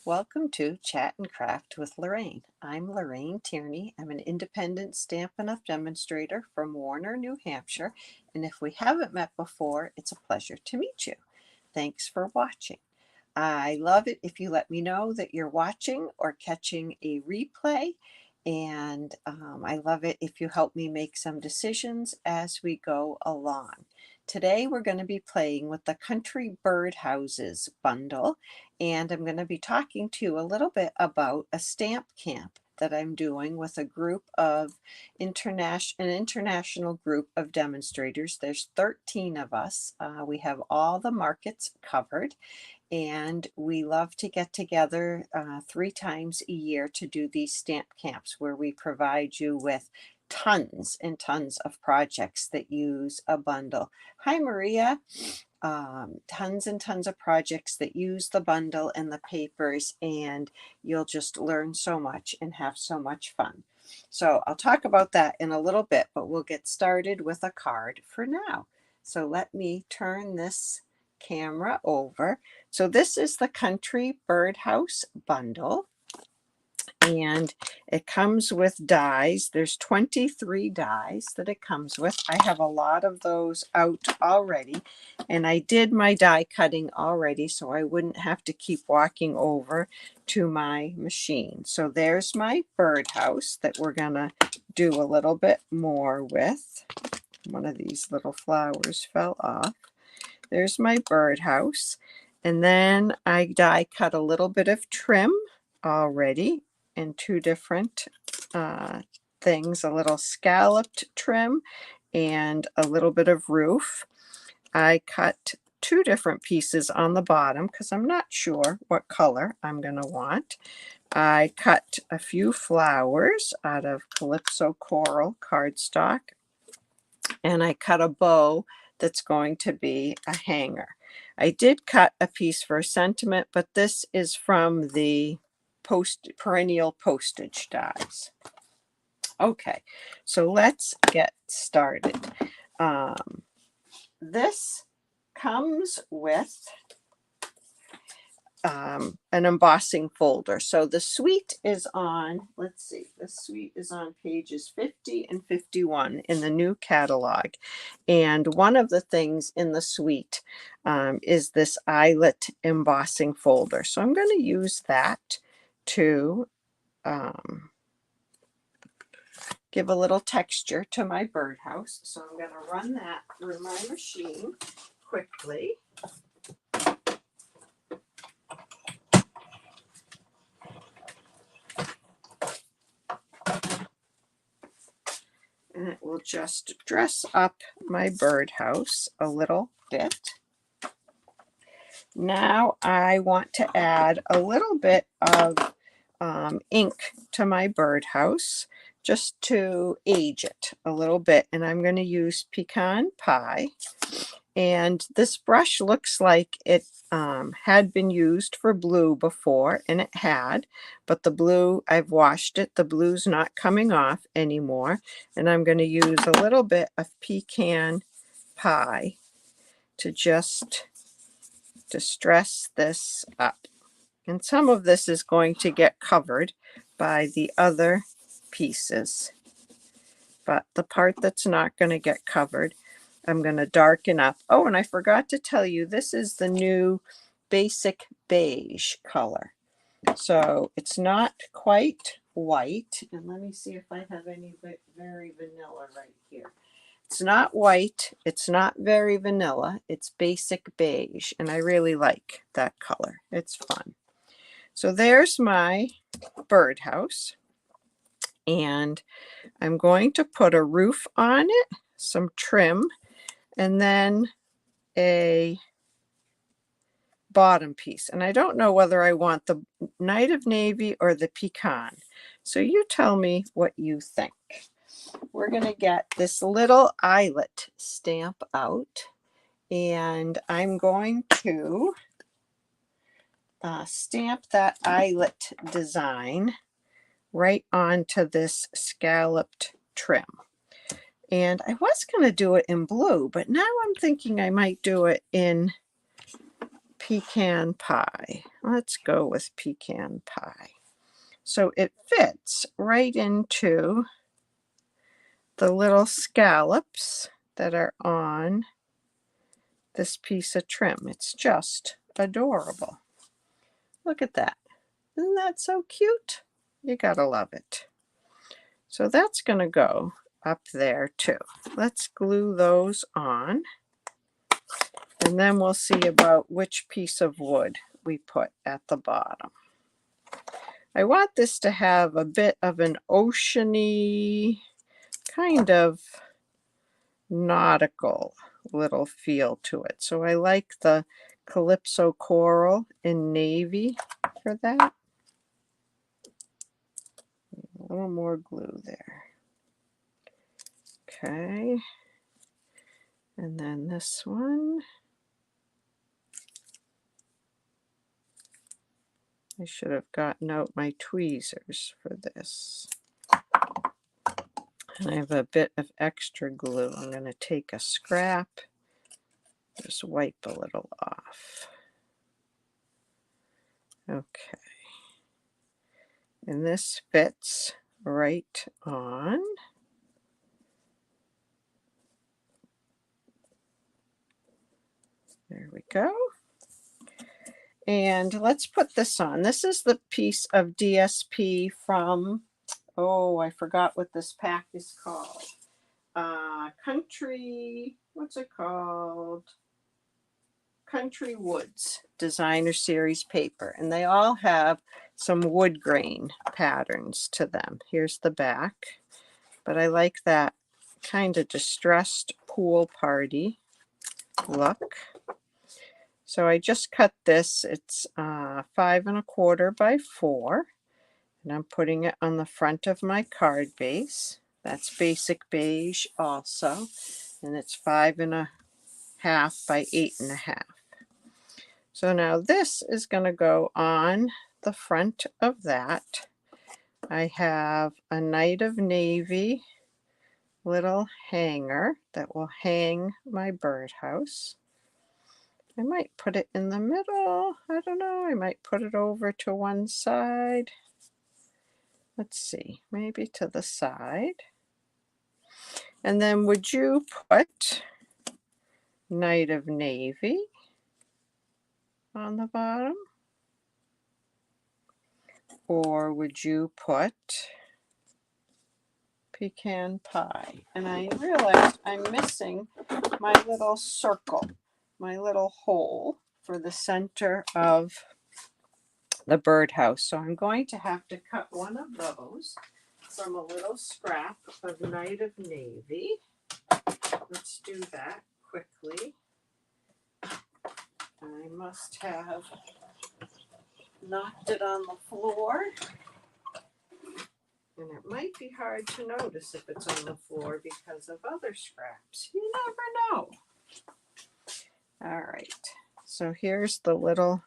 Welcome to Chat and Craft with Lorraine. I'm Lorraine Tierney. I'm an independent Stampin' Up! Demonstrator from Warner, New Hampshire, and if we haven't met before, it's a pleasure to meet you. Thanks for watching. I love it if you let me know that you're watching or catching a replay, and I love it if you help me make some decisions as we go along. Today we're going to be playing with the Country Birdhouses bundle, and I'm going to be talking to you a little bit about a stamp camp that I'm doing with a group of an international group of demonstrators. There's 13 of us. We have all the markets covered, and we love to get together 3 times a year to do these stamp camps where we provide you with tons and tons of projects that use a bundle. Hi, Maria. Tons and tons of projects that use the bundle and the papers, and you'll just learn so much and have so much fun. So I'll talk about that in a little bit, but we'll get started with a card for now. So let me turn this camera over. So this is the Country Birdhouse bundle, and it comes with dies. There's 23 dies that it comes with. I have a lot of those out already, and I did my die cutting already so I wouldn't have to keep walking over to my machine. So there's my birdhouse that we're gonna do a little bit more with. One of these little flowers fell off. There's my birdhouse, and then I die cut a little bit of trim already in 2 different things, a little scalloped trim and a little bit of roof. I cut 2 different pieces on the bottom because I'm not sure what color I'm going to want. I cut a few flowers out of Calypso Coral cardstock, and I cut a bow that's going to be a hanger. I did cut a piece for a sentiment, but this is from the perennial postage dies. Okay, so let's get started. This comes with an embossing folder. So the suite is on, let's see, the suite is on pages 50 and 51 in the new catalog. And one of the things in the suite is this eyelet embossing folder. So I'm going to use that to give a little texture to my birdhouse. So I'm going to run that through my machine quickly. And it will just dress up my birdhouse a little bit. Now I want to add a little bit of ink to my birdhouse just to age it a little bit. And I'm going to use Pecan Pie. And this brush looks like it had been used for blue before, and it had, but the blue, I've washed it. The blue's not coming off anymore. And I'm going to use a little bit of Pecan Pie to just distress this up. And some of this is going to get covered by the other pieces. But the part that's not going to get covered, I'm going to darken up. Oh, and I forgot to tell you, this is the new basic beige color. So it's not quite white. And let me see if I have any very vanilla right here. It's not white. It's not very vanilla. It's basic beige. And I really like that color. It's fun. So there's my birdhouse. And I'm going to put a roof on it, some trim, and then a bottom piece. And I don't know whether I want the Night of Navy or the pecan. So you tell me what you think. We're going to get this little eyelet stamp out, and I'm going to stamp that eyelet design right onto this scalloped trim. And I was going to do it in blue, but now I'm thinking I might do it in pecan pie. Let's go with pecan pie. So it fits right into the little scallops that are on this piece of trim. It's just adorable. Look at that. Isn't that so cute? You gotta love it. So that's going to go up there too. Let's glue those on, and then we'll see about which piece of wood we put at the bottom. I want this to have a bit of an oceany, kind of nautical little feel to it. So I like the Calypso coral in navy for that. A little more glue there. Okay. And then this one. I should have gotten out my tweezers for this. And I have a bit of extra glue. I'm going to take a scrap, just wipe a little off. Okay. And this fits right on. There we go. And let's put this on. This is the piece of DSP from, oh, I forgot what this pack is called. What's it called? Country Woods Designer Series paper. And they all have some wood grain patterns to them. Here's the back. But I like that kind of distressed pool party look. So I just cut this. It's 5 1/4 by 4, and I'm putting it on the front of my card base. That's basic beige also, and it's 5 1/2 by 8 1/2. So now this is going to go on the front of that. I have a Night of Navy little hanger that will hang my birdhouse. I might put it in the middle. I don't know. I might put it over to one side. Let's see. Maybe to the side. And then would you put Night of Navy on the bottom? Or would you put pecan pie? And I realized I'm missing my little circle, my little hole for the center of the birdhouse. So I'm going to have to cut one of those from a little scrap of Night of Navy. Let's do that quickly. I must have knocked it on the floor. And it might be hard to notice if it's on the floor because of other scraps. You never know. All right. So here's the little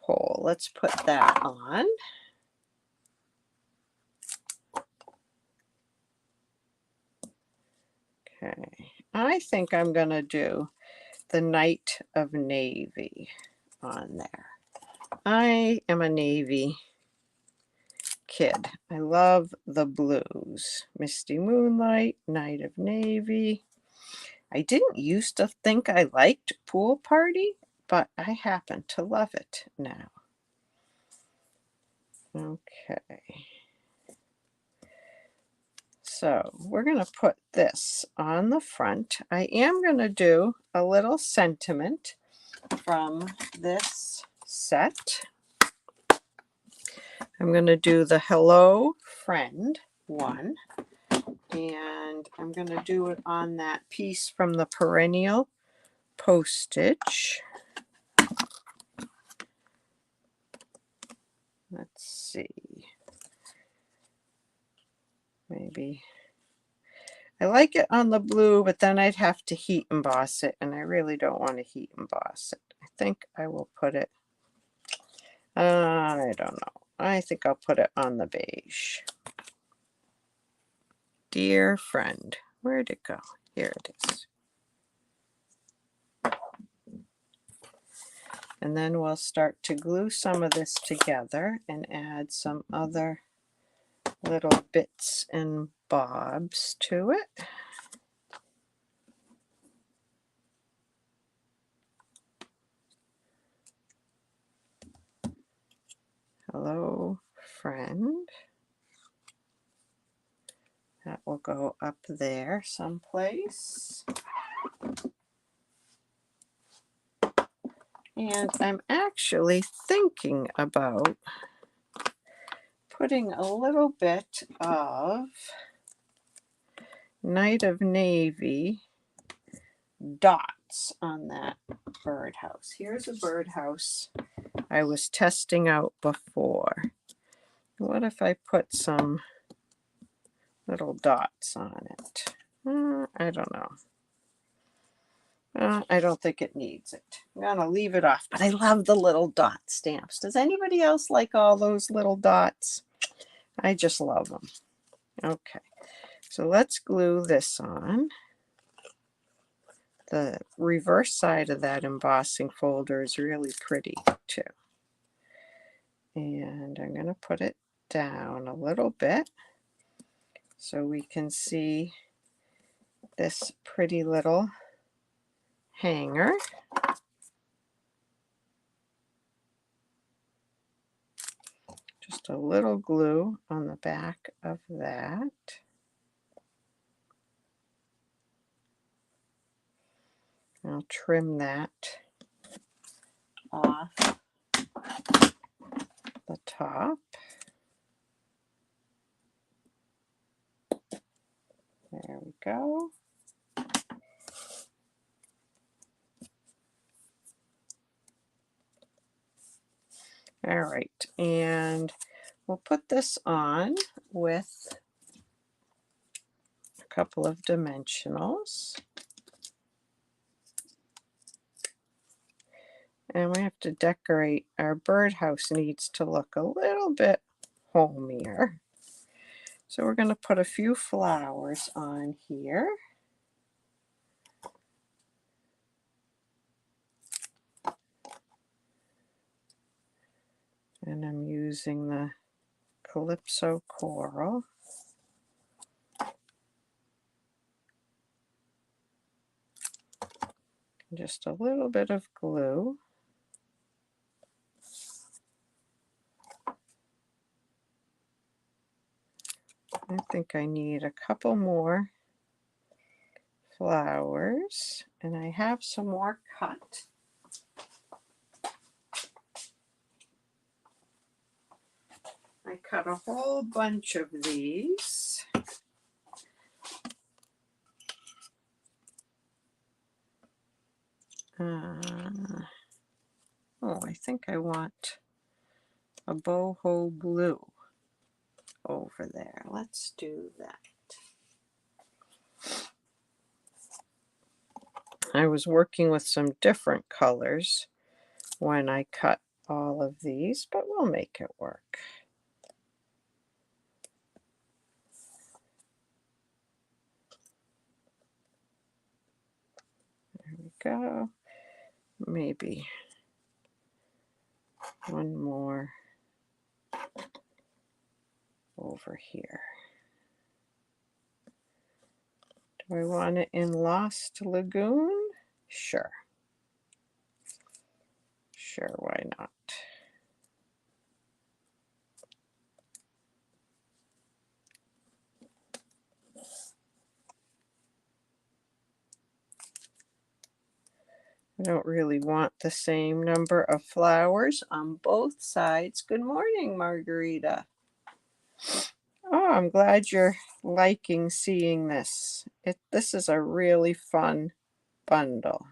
hole. Let's put that on. Okay. I think I'm going to do the Night of Navy on there. I am a Navy kid. I love the blues. Misty Moonlight, Night of Navy. I didn't used to think I liked Pool Party, but I happen to love it now. Okay. So we're going to put this on the front. I am going to do a little sentiment from this set. I'm going to do the Hello Friend one, and I'm going to do it on that piece from the Perennial Postage. Let's see. Maybe I like it on the blue, but then I'd have to heat emboss it, and I really don't want to heat emboss it. I think I will put it, I don't know. I think I'll put it on the beige. Dear friend, where'd it go? Here it is. And then we'll start to glue some of this together and add some other little bits and bobs to it. Hello, friend. That will go up there someplace. And I'm actually thinking about putting a little bit of Night of Navy dots on that birdhouse. Here's a birdhouse I was testing out before. What if I put some little dots on it? I don't know. I don't think it needs it. I'm going to leave it off, but I love the little dot stamps. Does anybody else like all those little dots? I just love them. Okay, so let's glue this on. The reverse side of that embossing folder is really pretty too. And I'm going to put it down a little bit so we can see this pretty little hanger. Just a little glue on the back of that. I'll trim that off the top. There we go. All right, and we'll put this on with a couple of dimensionals. And we have to decorate. Our birdhouse needs to look a little bit homier. So we're going to put a few flowers on here. And I'm using the Calypso Coral. Just a little bit of glue. I think I need a couple more flowers, and I have some more cut. I cut a whole bunch of these. I think I want a boho blue over there. Let's do that. I was working with some different colors when I cut all of these, but we'll make it work. There we go. Maybe one more over here. Do I want it in Lost Lagoon? Sure. Sure, why not? I don't really want the same number of flowers on both sides. Good morning, Margarita. Oh, I'm glad you're liking seeing this. This is a really fun bundle.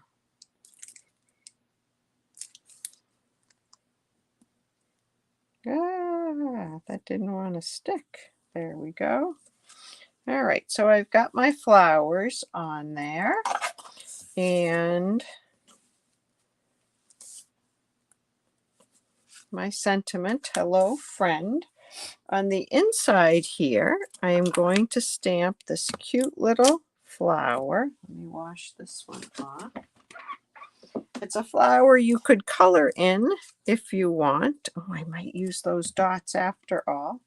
That didn't want to stick. There we go. All right, so I've got my flowers on there, and my sentiment, hello friend. On the inside here, I am going to stamp this cute little flower. Let me wash this one off. It's a flower you could color in if you want. Oh, I might use those dots after all.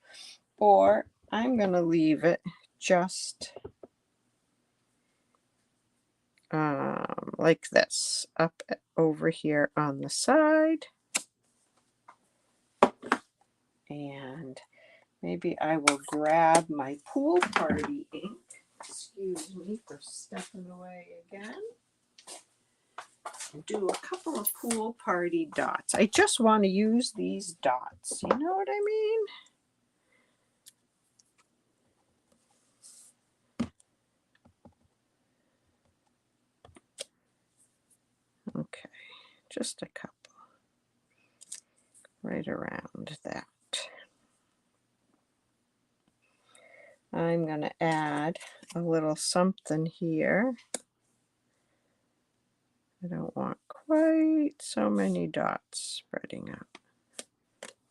Or I'm going to leave it just like this, up over here on the side. And maybe I will grab my pool party ink. Excuse me for stepping away again. And do a couple of pool party dots. I just want to use these dots. You know what I mean? Okay, just a couple right around that. I'm going to add a little something here. I don't want quite so many dots spreading out.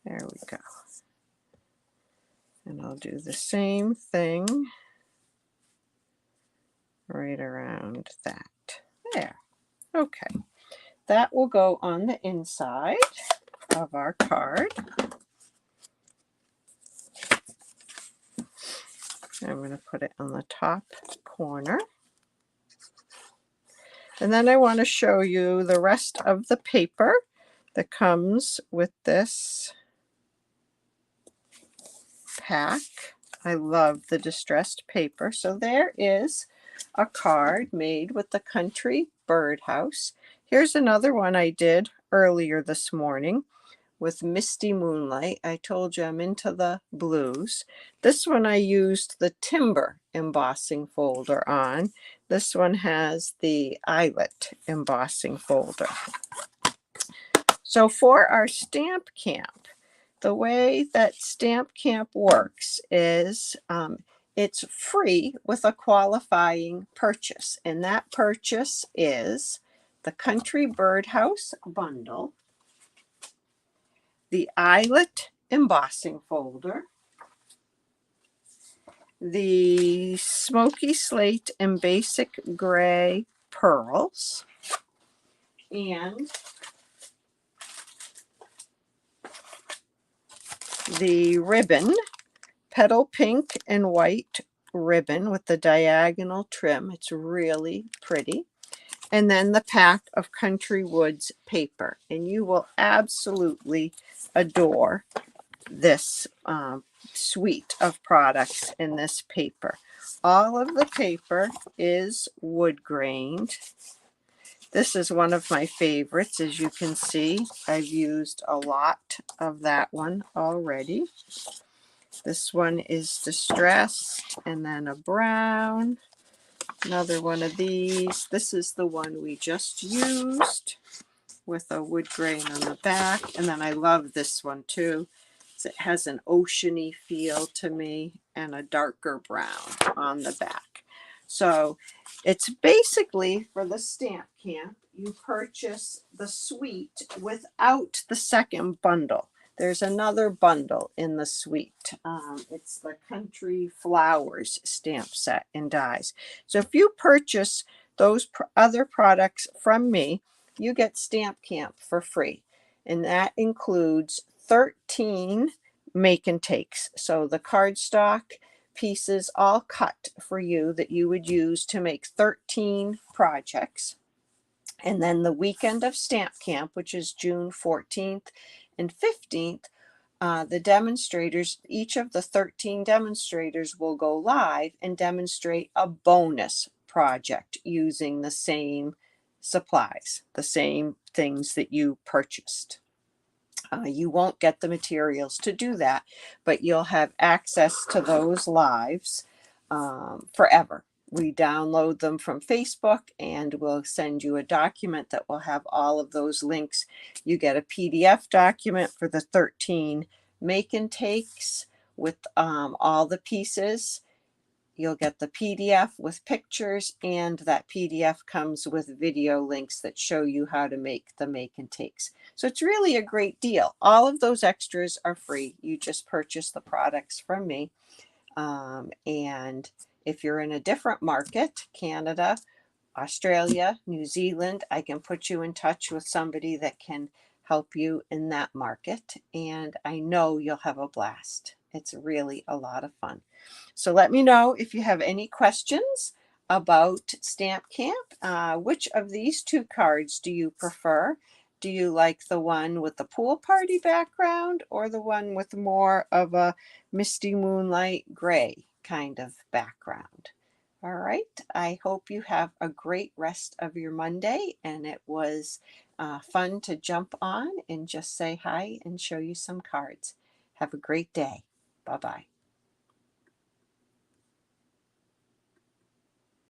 There we go. And I'll do the same thing right around that. There. Okay. That will go on the inside of our card. I'm going to put it on the top corner. And then I want to show you the rest of the paper that comes with this pack. I love the distressed paper. So there is a card made with the country birdhouse. Here's another one I did earlier this morning with Misty Moonlight. I told you I'm into the blues. This one I used the timber embossing folder on. This one has the eyelet embossing folder. So for our stamp camp, the way that stamp camp works is it's free with a qualifying purchase. And that purchase is the Country Birdhouse bundle, the eyelet embossing folder, the smoky slate and basic gray pearls, and the ribbon, petal pink and white ribbon with the diagonal trim. It's really pretty. And then the pack of Country Woods paper. And you will absolutely adore this suite of products in this paper. All of the paper is wood grained. This is one of my favorites. As you can see, I've used a lot of that one already. This one is distressed, and then a brown. Another one of these. This is the one we just used with a wood grain on the back. And then I love this one too. It has an oceany feel to me and a darker brown on the back. So it's basically for the stamp camp, you purchase the suite without the second bundle. There's another bundle in the suite. It's the Country Flowers stamp set and dies. So if you purchase those other products from me, you get Stamp Camp for free. And that includes 13 make and takes. So the cardstock pieces all cut for you that you would use to make 13 projects. And then the weekend of Stamp Camp, which is June 14th and 15th, the demonstrators, each of the 13 demonstrators will go live and demonstrate a bonus project using the same supplies, the same things that you purchased. You won't get the materials to do that, but you'll have access to those lives forever. We download them from Facebook and we'll send you a document that will have all of those links. You get a PDF document for the 13 make and takes with all the pieces. You'll get the PDF with pictures, and that PDF comes with video links that show you how to make the make and takes. So it's really a great deal. All of those extras are free. You just purchase the products from me. And if you're in a different market, Canada, Australia, New Zealand, I can put you in touch with somebody that can help you in that market. And I know you'll have a blast. It's really a lot of fun. So let me know if you have any questions about Stamp Camp. Which of these two cards do you prefer? Do you like the one with the pool party background or the one with more of a misty moonlight gray kind of background? All right. I hope you have a great rest of your Monday, and it was fun to jump on and just say hi and show you some cards. Have a great day. Bye-bye.